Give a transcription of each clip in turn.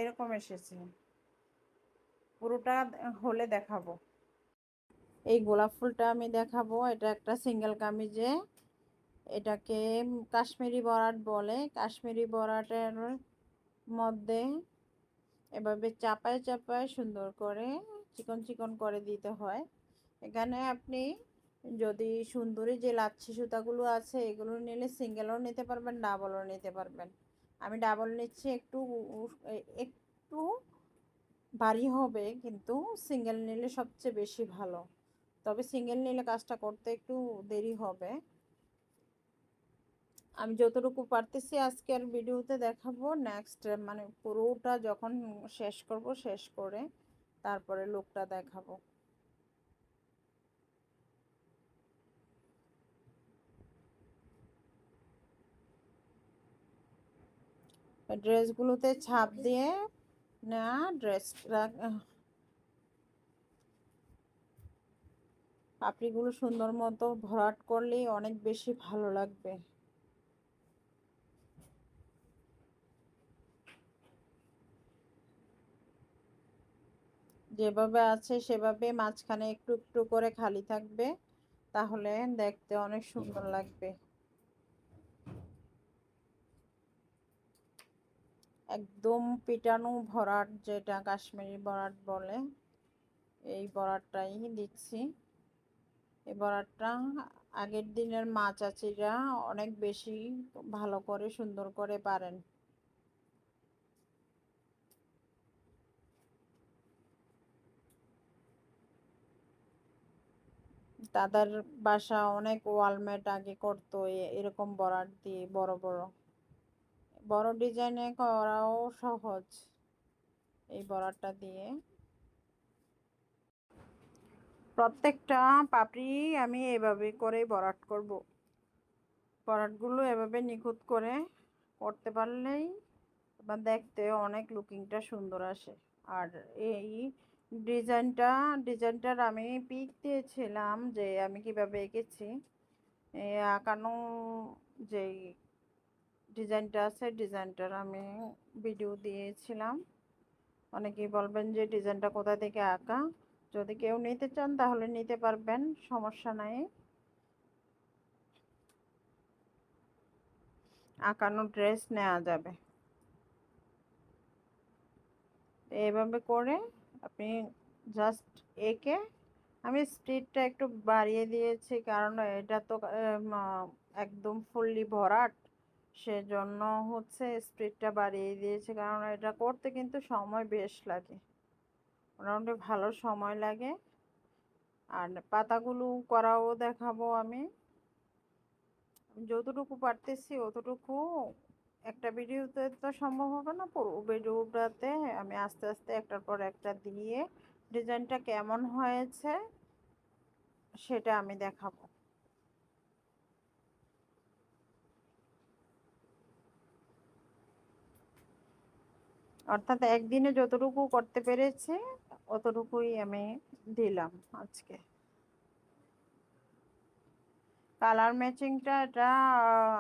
এরকম এসেছে। পুরোটা হলে দেখাবো। এই গোলাপ ফুলটা আমি দেখাবো। এটা একটা সিঙ্গেল কামিজে, এটাকে কাশ্মীরি বরাট বলে। কাশ্মীরি বরাটের মধ্যে এভাবে চাপায় চাপায় সুন্দর করে চিকন চিকন করে দিতে হয়। এখানে আপনি যদি সুন্দরী যে লাচ্ছি সুতাগুলো আছে এগুলো নিলে সিঙ্গেলও নিতে পারবেন, ডাবলও নিতে পারবেন। আমি ডাবল নিচ্ছি, একটু একটু ভারী হবে, কিন্তু সিঙ্গেল নিলে সবচেয়ে বেশি ভালো। তবে সিঙ্গেল নিলে কাজটা করতে একটু দেরি হবে। আমি যতটুকু পারতেছি আজকের ভিডিওতে দেখাবো। নেক্সট মানে পুরোটা যখন শেষ করব, শেষ করে তারপরে লুকটা দেখাবো। ড্রেসগুলোতে ছাপ দিয়ে না, পাপড়িগুলো সুন্দর মতো ভরাট করলেই অনেক বেশি ভালো লাগবে। যেভাবে আছে সেভাবে মাঝখানে একটু একটু করে খালি থাকবে, তাহলে দেখতে অনেক সুন্দর লাগবে। একদম পিটানো ভরাট, যেটা কাশ্মীরি ভরাট বলে, এই বরাটটাই দিচ্ছি। এই বরাটটা আগের দিনের মা চাচিরা অনেক বেশি ভালো করে সুন্দর করে পারেন। তাদের বাসা অনেক ওয়ালমেট আগে করতো এরকম বরাট দিয়ে, বড় বড় বড় ডিজাইনে করাও সহজ এই বরাটটা দিয়ে। প্রত্যেকটা পাপড়ি আমি এভাবে করে বরাট করব। বরাটগুলো এভাবে নিখুঁত করে করতে পারলেই বা দেখতে অনেক লুকিংটা সুন্দর আসে। আর এই ডিজাইনটার আমি পিক দিয়েছিলাম যে আমি কিভাবে এঁকেছি। আঁকানো যেই ডিজাইনটা আছে, ডিজাইনটার আমি ভিডিও দিয়েছিলাম। অনেকেই বলবেন যে ডিজাইনটা কোথা থেকে আঁকা। যদি কেউ নিতে চান তাহলে নিতে পারবেন, সমস্যা নাই। আঁকানো ড্রেস নেওয়া যাবে। এইভাবে করে আপনি জাস্ট এঁকে, আমি স্পিডটা একটু বাড়িয়ে দিয়েছি কারণ এটা তো একদম ফুললি ভরাট, সেজন্য হচ্ছে স্পিডটা বাড়িয়ে দিয়েছি। কারণ এটা করতে কিন্তু সময় বেশ লাগে, মোটামুটি ভালো সময় লাগে। আর পাতাগুলো করাও দেখাবো আমি। যতটুকু পারতেছি অতটুকু একটা ভিডিওতে তো সম্ভব হবে না। পুরো ভিডিওটাতে আমি আস্তে আস্তে একটার পর একটা দিয়ে ডিজাইনটা কেমন হয়েছে সেটা আমি দেখাবো। অর্থাৎ একদিনে যতটুকু করতে পেরেছি অতটুকুই আমি দিলাম আজকে। কালার ম্যাচিংটা এটা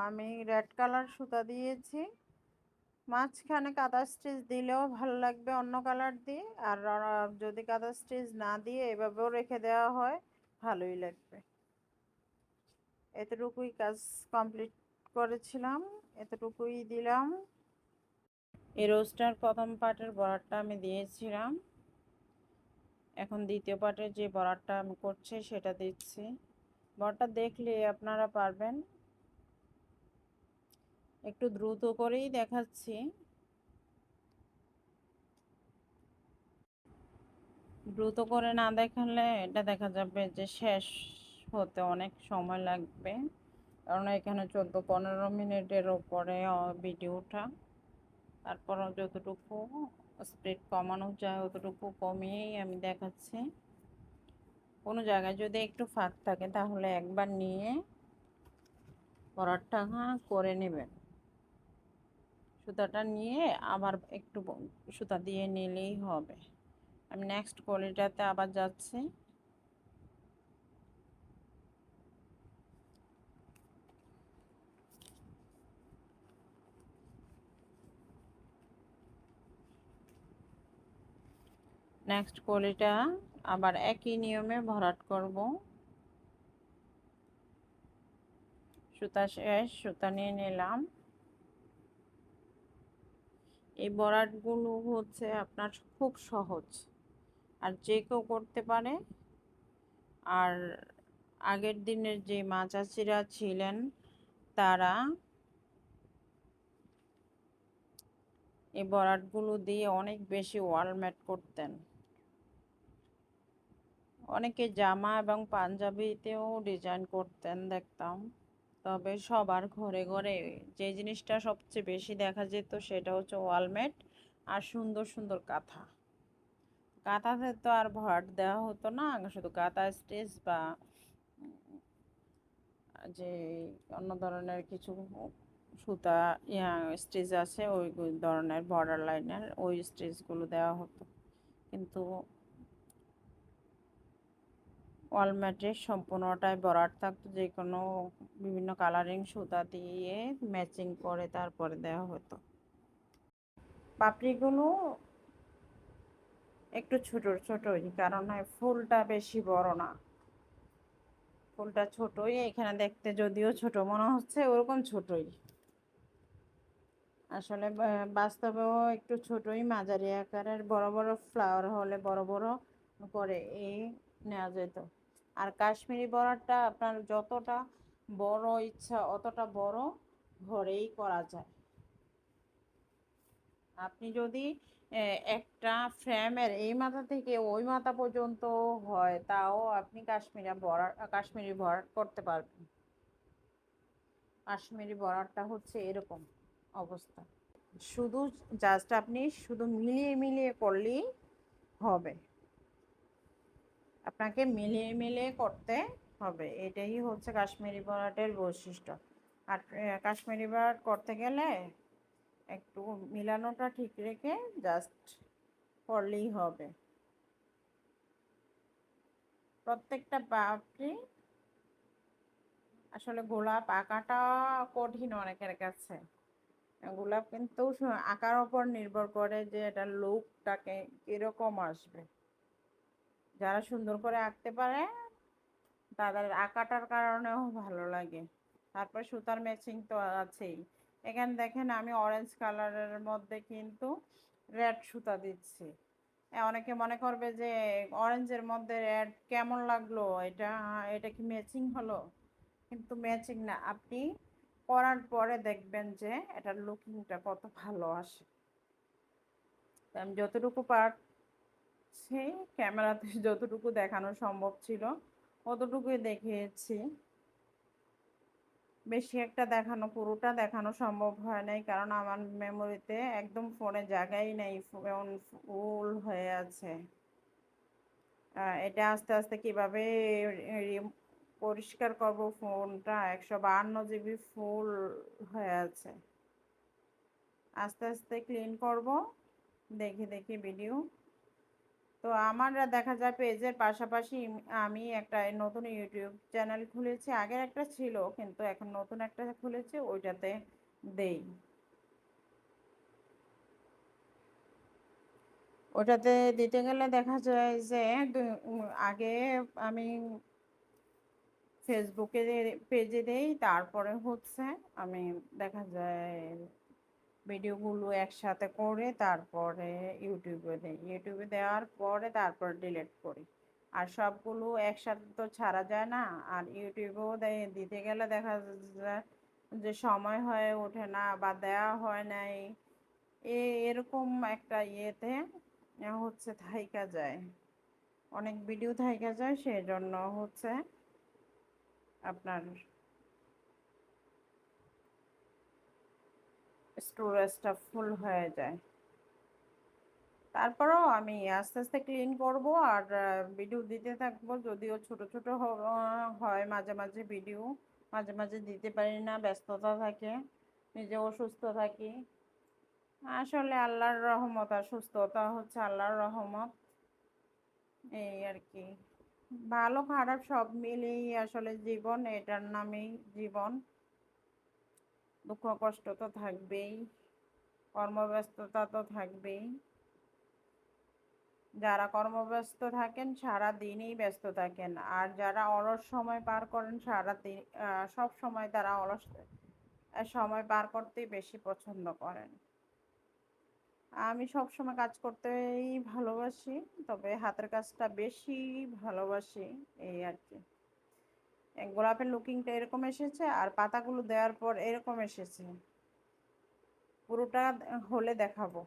আমি রেড কালার সুতা দিয়েছি। মাঝখানে কাঁথা স্টিচ দিলেও ভালো লাগবে অন্য কালার দিয়ে, আর যদি কাঁথা স্টিচ না দিয়ে এভাবেও রেখে দেওয়া হয় ভালোই লাগবে। এতটুকুই কাজ কমপ্লিট করেছিলাম, এতটুকুই দিলাম। এই রোজটার প্রথম পার্টের বর্ডারটা আমি দিয়েছিলাম, এখন দ্বিতীয় পার্টের যে বর্ডারটা আমি করছি সেটা দিচ্ছি। বর্ডারটা দেখলে আপনারা পারবেন। একটু দ্রুত করেই দেখাচ্ছি। দ্রুত করে না দেখালে এটা দেখা যাবে যে শেষ হতে অনেক সময় লাগবে, কারণ এখানে 14-15 মিনিটের ওপরে ভিডিওটা। তারপরও যতটুকু স্পিড কমানো যায় অতটুকু কমিয়েই আমি দেখাচ্ছি। কোনো জায়গায় যদি একটু ফাঁক থাকে তাহলে একবার নিয়ে পরাটটা করে নেবেন। সুতাটা নিয়ে আবার একটু সুতা দিয়ে নিলেই হবে। আমি নেক্সট কলিটাতে আবার যাচ্ছি। নেক্সট কলিটা আবার একই নিয়মে ভরাট করব। সুতা শেষ, সুতা নিয়ে নিলাম। এই ভরাটগুলো হচ্ছে আপনার খুব সহজ, আর যে কেউ করতে পারে। আর আগের দিনের যে মা চাচিরা ছিলেন তারা এই ভরাটগুলো দিয়ে অনেক বেশি ওয়ালমেট করতেন। অনেকে জামা এবং পাঞ্জাবিতেও ডিজাইন করতেন দেখতাম। তবে সবার ঘরে ঘরে যে জিনিসটা সবচেয়ে বেশি দেখা যেত সেটা হচ্ছে ওয়ালমেট আর সুন্দর সুন্দর কাঁথা। কাঁথাতে তো আর ভরাট দেওয়া হতো না, শুধু কাঁথা স্টিচ বা যে অন্য ধরনের কিছু সুতা স্টিচ আছে ওই ধরনের বর্ডার লাইনের ওই স্টিচগুলো দেওয়া হতো। কিন্তু ওয়ালমেটে সম্পূর্ণটাই ভরাট থাকতো, যে কোনো বিভিন্ন কালারিং সুতা দিয়ে ম্যাচিং করে তারপরে দেওয়া হতো। পাপড়িগুলো একটু ছোট ছোটই, কারণ ফুলটা বেশি বড় না, ফুলটা ছোটই। এখানে দেখতে যদিও ছোট মনে হচ্ছে, ওরকম ছোটই আসলে। বাস্তবেও একটু ছোটই, মাঝারি আকারের। বড় বড় ফ্লাওয়ার হলে বড় বড় করে এই নেওয়া যেত। আর কাশ্মীরি বড়াটা আপনার যতটা বড় ইচ্ছা অতটা বড় ঘরেই করা যায়। আপনি যদি একটা ফ্রেমের এই মাথা থেকে ওই মাথা পর্যন্ত হয়, তাও আপনি কাশ্মীরি ভরাট করতে পারবেন। কাশ্মীরি ভরাটটা হচ্ছে এরকম অবস্থা। শুধু জাস্ট আপনি শুধু মিলিয়ে মিলিয়ে করলেই হবে। আপনাকে মিলিয়ে মিলিয়ে করতে হবে, এটাই হচ্ছে কাশ্মীরি ভরাটের বৈশিষ্ট্য। আর কাশ্মীরি ভরাট করতে গেলে একটু মিলানোটা ঠিক রেখে জাস্ট করলেই হবে। প্রত্যেকটা পাপড়ি আসলে গোলাপ আঁকাটা কঠিন অনেকের কাছে। গোলাপ কিন্তু আঁকার ওপর নির্ভর করে যে এটার লুকটাকে কিরকম আসবে। যারা সুন্দর করে আঁকতে পারে তাদের আঁকাটার কারণেও ভালো লাগে। তারপর সুতার ম্যাচিং তো আছেই। এখানে দেখেন আমি অরেঞ্জ কালারের মধ্যে কিন্তু রেড সুতা দিচ্ছি। অনেকে মনে করবে যে অরেঞ্জের মধ্যে রেড কেমন লাগলো, এটা এটা কি ম্যাচিং হলো? কিন্তু ম্যাচিং না, আপনি করার পরে দেখবেন যে এটার লুকিংটা কত ভালো আসে। আমি যতটুকু পারছি ক্যামেরাতে যতটুকু দেখানো সম্ভব ছিল অতটুকুই দেখিয়েছি। বেশি একটা দেখানো, পুরোটা দেখানো সম্ভব হয় নাই, কারণ আমার মেমোরিতে একদম ফোনে জায়গাই নেই, ফোন ফুল হয়ে আছে। এটা আস্তে আস্তে কিভাবে পরিষ্কার করব, ফোনটা 152 GB ফুল হয়ে আছে। আস্তে আস্তে ক্লিন করব দেখে দেখে ভিডিও। তো আমার দেখা যায় পেজের পাশাপাশি আমি একটা নতুন ইউটিউব চ্যানেল খুলেছি। আগের একটা ছিল কিন্তু এখন নতুন একটা খুলেছি, ওইটাতে দেই। ওটাতে দিতে গেলে দেখা যায় যে আগে আমি ফেসবুকে পেজে দেই, তারপরে হচ্ছে আমি দেখা যায় ভিডিওগুলো একসাথে করে তারপরে ইউটিউবে দিই। ইউটিউবে দেওয়ার পরে তারপর ডিলিট করি। আর সবগুলো একসাথে তো ছাড়া যায় না। আর ইউটিউবেও দিতে গেলে দেখা যায় যে সময় হয়ে ওঠে না বা দেওয়া হয় নাই, এরকম একটা ইয়েতে হচ্ছে থাইকা যায়, অনেক ভিডিও থাইকা যায়, সেই জন্য হচ্ছে আপনার স্টোরেজটা ফুল হয়ে যায়। তারপরেও আমি আস্তে আস্তে ক্লিন করব আর ভিডিও দিতে থাকবো। যদিও ছোট ছোট হয় মাঝে মাঝে ভিডিও, মাঝে মাঝে দিতে পারি না, ব্যস্ততা থাকে, নিজে অসুস্থ থাকি। আসলে আল্লাহর রহমত, আর সুস্থতা হচ্ছে আল্লাহর রহমত, এই আর কি। ভালো খারাপ সব মিলেই আসলে জীবন, এটার নামেই জীবন। দুঃখ কষ্ট তো থাকবেই, কর্মব্যস্ততা তো থাকবেই। যারা কর্মব্যস্ত থাকেন সারা দিনই ব্যস্ত থাকেন, আর যারা অলস সময় পার করেন সারা দিন, সব সময় তারা অলস সময় পার করতেই বেশি পছন্দ করেন। আমি সব সময় কাজ করতেই ভালোবাসি, তবে হাতের কাজটা বেশি ভালোবাসি, এই আর কি। গোলাপের লুকিংটা এরকম এসেছে আর পাতাগুলো দেওয়ার পর এরকম এসেছে। পুরোটা হলে দেখাবো।